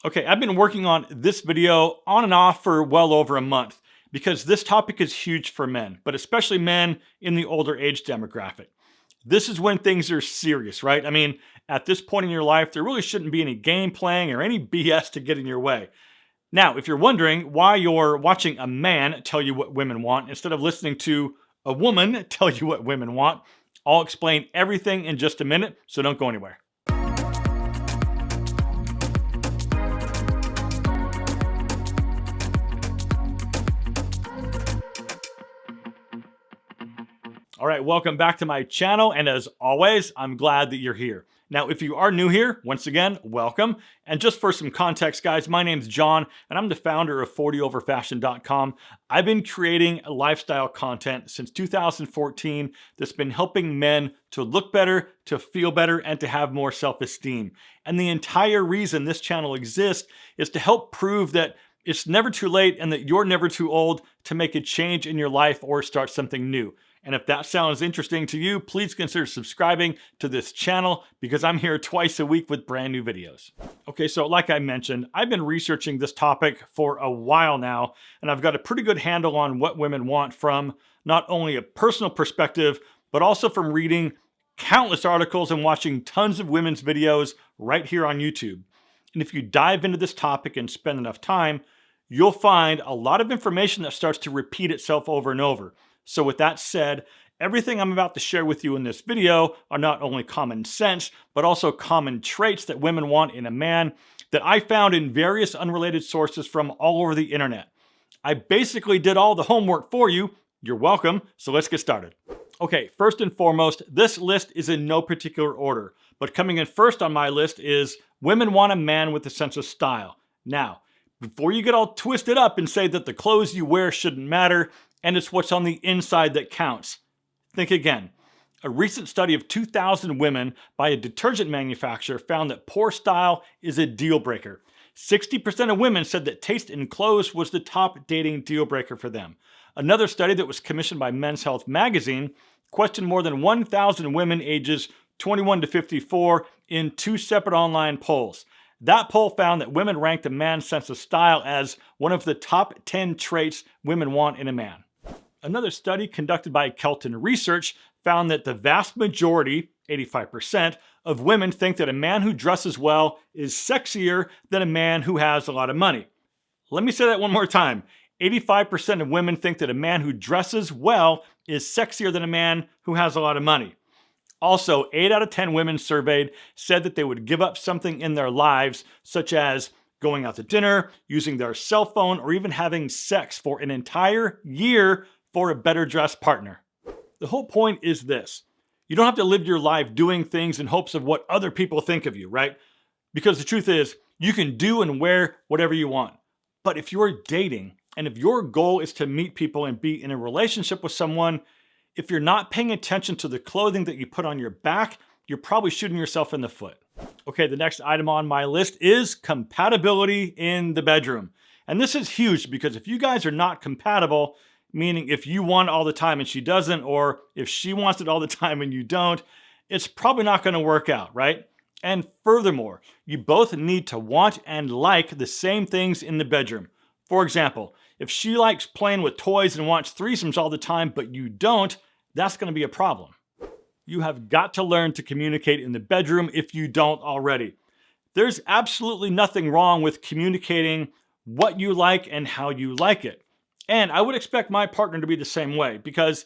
Okay, I've been working on this video on and off for well over a month because this topic is huge for men, but especially men in the older age demographic. This is when things are serious, right? I mean, at this point in your life, there really shouldn't be any game playing or any BS to get in your way. Now, if you're wondering why you're watching a man tell you what women want instead of listening to a woman tell you what women want, I'll explain everything in just a minute, so don't go anywhere. All right, welcome back to my channel, and as always, I'm glad that you're here. Now, if you are new here, once again, welcome. And just for some context, guys, my name's John, and I'm the founder of 40overfashion.com. I've been creating lifestyle content since 2014 that's been helping men to look better, to feel better, and to have more self-esteem. And the entire reason this channel exists is to help prove that it's never too late and that you're never too old to make a change in your life or start something new. And if that sounds interesting to you, please consider subscribing to this channel because I'm here twice a week with brand new videos. Okay, so like I mentioned, I've been researching this topic for a while now, and I've got a pretty good handle on what women want from not only a personal perspective, but also from reading countless articles and watching tons of women's videos right here on YouTube. And if you dive into this topic and spend enough time, you'll find a lot of information that starts to repeat itself over and over. So with that said, everything I'm about to share with you in this video are not only common sense, but also common traits that women want in a man that I found in various unrelated sources from all over the internet. I basically did all the homework for you. You're welcome. So let's get started. Okay, first and foremost, this list is in no particular order, but coming in first on my list is women want a man with a sense of style. Now, before you get all twisted up and say that the clothes you wear shouldn't matter, and it's what's on the inside that counts. Think again. A recent study of 2,000 women by a detergent manufacturer found that poor style is a deal breaker. 60% of women said that taste in clothes was the top dating deal breaker for them. Another study that was commissioned by Men's Health magazine questioned more than 1,000 women ages 21 to 54 in two separate online polls. That poll found that women ranked a man's sense of style as one of the top 10 traits women want in a man. Another study conducted by Kelton Research found that the vast majority, 85%, of women think that a man who dresses well is sexier than a man who has a lot of money. Let me say that one more time. 85% of women think that a man who dresses well is sexier than a man who has a lot of money. Also, 8 out of 10 women surveyed said that they would give up something in their lives, such as going out to dinner, using their cell phone, or even having sex for an entire year for a better dressed partner. The whole point is this. You don't have to live your life doing things in hopes of what other people think of you, right? Because the truth is, you can do and wear whatever you want. But if you're dating, and if your goal is to meet people and be in a relationship with someone, if you're not paying attention to the clothing that you put on your back, you're probably shooting yourself in the foot. Okay, the next item on my list is compatibility in the bedroom. And this is huge because if you guys are not compatible, meaning if you want it all the time and she doesn't, or if she wants it all the time and you don't, it's probably not going to work out, right? And furthermore, you both need to want and like the same things in the bedroom. For example, if she likes playing with toys and wants threesomes all the time, but you don't, that's going to be a problem. You have got to learn to communicate in the bedroom if you don't already. There's absolutely nothing wrong with communicating what you like and how you like it. And I would expect my partner to be the same way because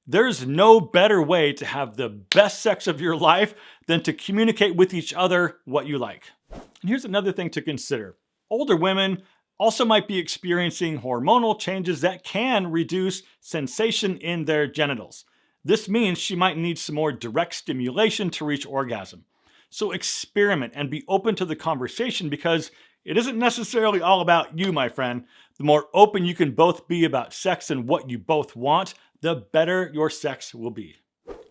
there's no better way to have the best sex of your life than to communicate with each other what you like. And here's another thing to consider. Older women also might be experiencing hormonal changes that can reduce sensation in their genitals. This means she might need some more direct stimulation to reach orgasm. So experiment and be open to the conversation because it isn't necessarily all about you, my friend. The more open you can both be about sex and what you both want, the better your sex will be.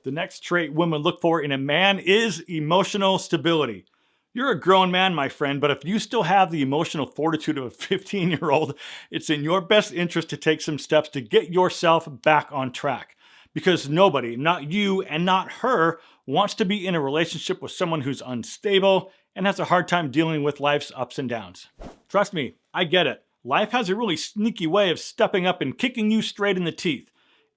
The next trait women look for in a man is emotional stability. You're a grown man, my friend, but if you still have the emotional fortitude of a 15-year-old, it's in your best interest to take some steps to get yourself back on track. Because nobody, not you and not her, wants to be in a relationship with someone who's unstable and has a hard time dealing with life's ups and downs. Trust me, I get it. Life has a really sneaky way of stepping up and kicking you straight in the teeth.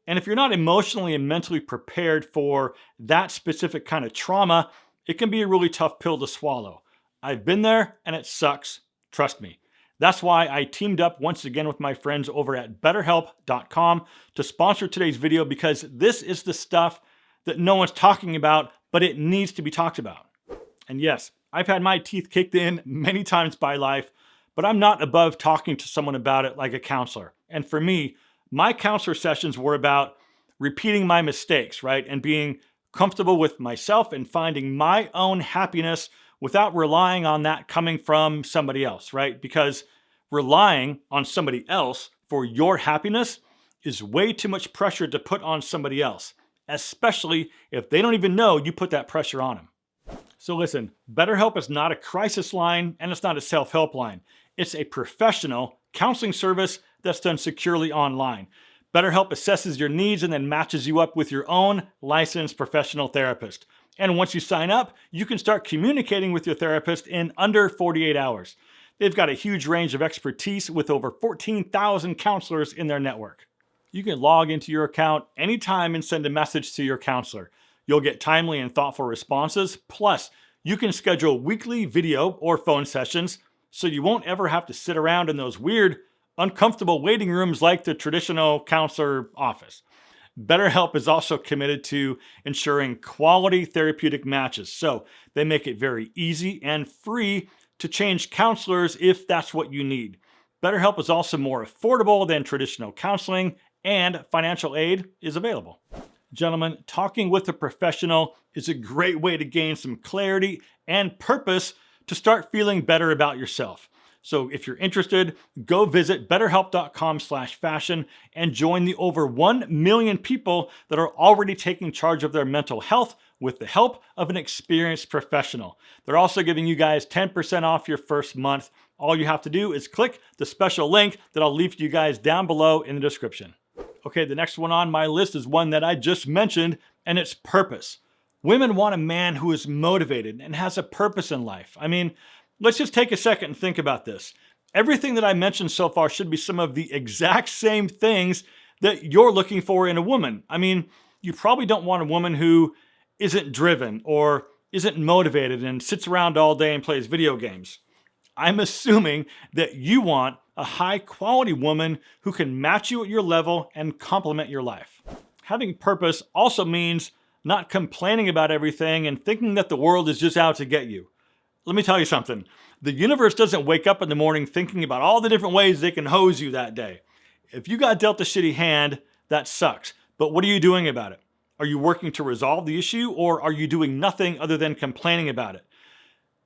And if you're not emotionally and mentally prepared for that specific kind of trauma, it can be a really tough pill to swallow. I've been there and it sucks. Trust me. That's why I teamed up once again with my friends over at BetterHelp.com to sponsor today's video, because this is the stuff that no one's talking about, but it needs to be talked about. And yes, I've had my teeth kicked in many times by life, but I'm not above talking to someone about it like a counselor. And for me, my counselor sessions were about repeating my mistakes, right? And being comfortable with myself and finding my own happiness without relying on that coming from somebody else, right? Because relying on somebody else for your happiness is way too much pressure to put on somebody else, especially if they don't even know you put that pressure on them. So listen, BetterHelp is not a crisis line and it's not a self-help line. It's a professional counseling service that's done securely online. BetterHelp assesses your needs and then matches you up with your own licensed professional therapist. And once you sign up, you can start communicating with your therapist in under 48 hours. They've got a huge range of expertise with over 14,000 counselors in their network. You can log into your account anytime and send a message to your counselor. You'll get timely and thoughtful responses. Plus, you can schedule weekly video or phone sessions so you won't ever have to sit around in those weird, uncomfortable waiting rooms like the traditional counselor office. BetterHelp is also committed to ensuring quality therapeutic matches, so they make it very easy and free to change counselors if that's what you need. BetterHelp is also more affordable than traditional counseling, and financial aid is available. Gentlemen, talking with a professional is a great way to gain some clarity and purpose to start feeling better about yourself. So if you're interested, go visit betterhelp.com/fashion and join the over 1 million people that are already taking charge of their mental health with the help of an experienced professional. They're also giving you guys 10% off your first month. All you have to do is click the special link that I'll leave you guys down below in the description. Okay, the next one on my list is one that I just mentioned, and it's purpose. Women want a man who is motivated and has a purpose in life. I mean, let's just take a second and think about this. Everything that I mentioned so far should be some of the exact same things that you're looking for in a woman. I mean, you probably don't want a woman who isn't driven or isn't motivated and sits around all day and plays video games. I'm assuming that you want a high quality woman who can match you at your level and complement your life. Having purpose also means not complaining about everything and thinking that the world is just out to get you. Let me tell you something. The universe doesn't wake up in the morning thinking about all the different ways they can hose you that day. If you got dealt a shitty hand, that sucks. But what are you doing about it? Are you working to resolve the issue, or are you doing nothing other than complaining about it?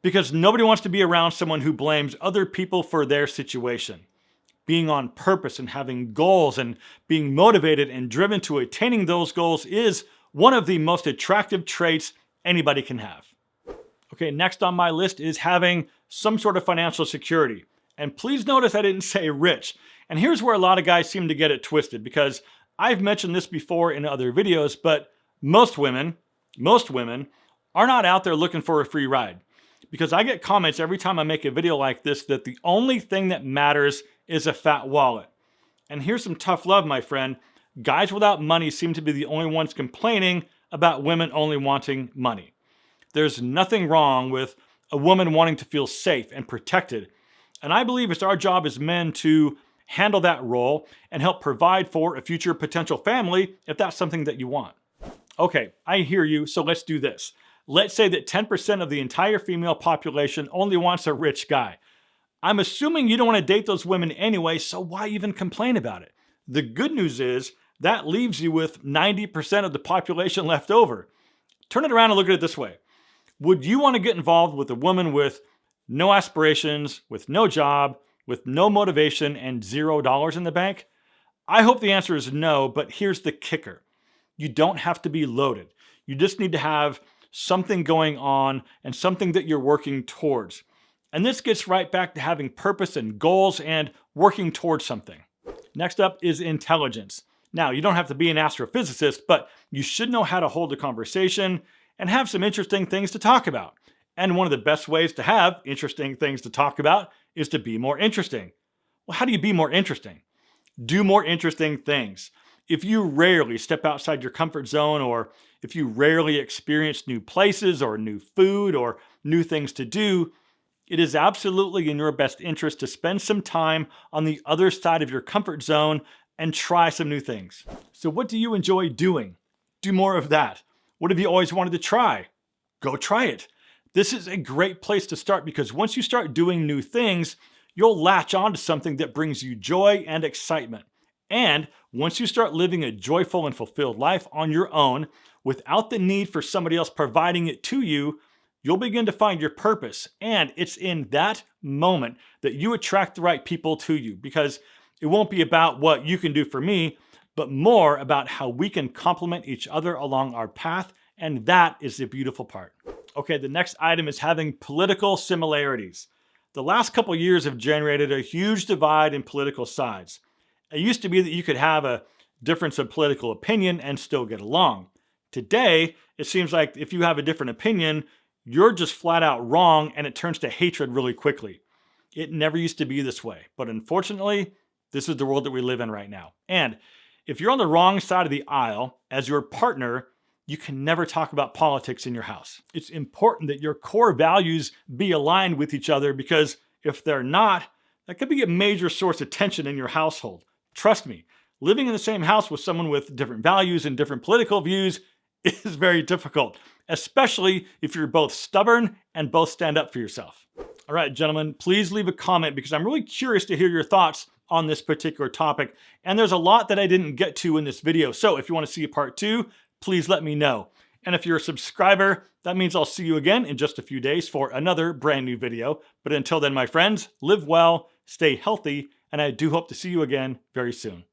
Because nobody wants to be around someone who blames other people for their situation. Being on purpose and having goals and being motivated and driven to attaining those goals is one of the most attractive traits anybody can have. Okay, next on my list is having some sort of financial security. And please notice I didn't say rich. And here's where a lot of guys seem to get it twisted, because I've mentioned this before in other videos, but most women are not out there looking for a free ride. Because I get comments every time I make a video like this that the only thing that matters is a fat wallet. And here's some tough love, my friend. Guys without money seem to be the only ones complaining about women only wanting money. There's nothing wrong with a woman wanting to feel safe and protected. And I believe it's our job as men to handle that role and help provide for a future potential family if that's something that you want. Okay, I hear you, so let's do this. Let's say that 10% of the entire female population only wants a rich guy. I'm assuming you don't want to date those women anyway, so why even complain about it? The good news is that leaves you with 90% of the population left over. Turn it around and look at it this way. Would you want to get involved with a woman with no aspirations, with no job, with no motivation, and $0 in the bank? I hope the answer is no, but here's the kicker. You don't have to be loaded. You just need to have something going on and something that you're working towards. And this gets right back to having purpose and goals and working towards something. Next up is intelligence. Now, you don't have to be an astrophysicist, but you should know how to hold a conversation and have some interesting things to talk about. And one of the best ways to have interesting things to talk about is to be more interesting. Well, how do you be more interesting? Do more interesting things. If you rarely step outside your comfort zone, or if you rarely experience new places or new food or new things to do, it is absolutely in your best interest to spend some time on the other side of your comfort zone and try some new things. So what do you enjoy doing? Do more of that. What have you always wanted to try? Go try it. This is a great place to start because once you start doing new things, you'll latch on to something that brings you joy and excitement. And once you start living a joyful and fulfilled life on your own, without the need for somebody else providing it to you, you'll begin to find your purpose. And it's in that moment that you attract the right people to you, because it won't be about what you can do for me, but more about how we can complement each other along our path. And that is the beautiful part. Okay, the next item is having political similarities. The last couple years have generated a huge divide in political sides. It used to be that you could have a difference of political opinion and still get along. Today, it seems like if you have a different opinion, you're just flat out wrong, and it turns to hatred really quickly. It never used to be this way, but unfortunately, this is the world that we live in right now. And if you're on the wrong side of the aisle as your partner, you can never talk about politics in your house. It's important that your core values be aligned with each other, because if they're not, that could be a major source of tension in your household. Trust me, living in the same house with someone with different values and different political views is very difficult, especially if you're both stubborn and both stand up for yourself. All right, gentlemen, please leave a comment because I'm really curious to hear your thoughts on this particular topic. And there's a lot that I didn't get to in this video. So if you want to see a part 2, please let me know. And if you're a subscriber, that means I'll see you again in just a few days for another brand new video. But until then, my friends, live well, stay healthy, and I do hope to see you again very soon.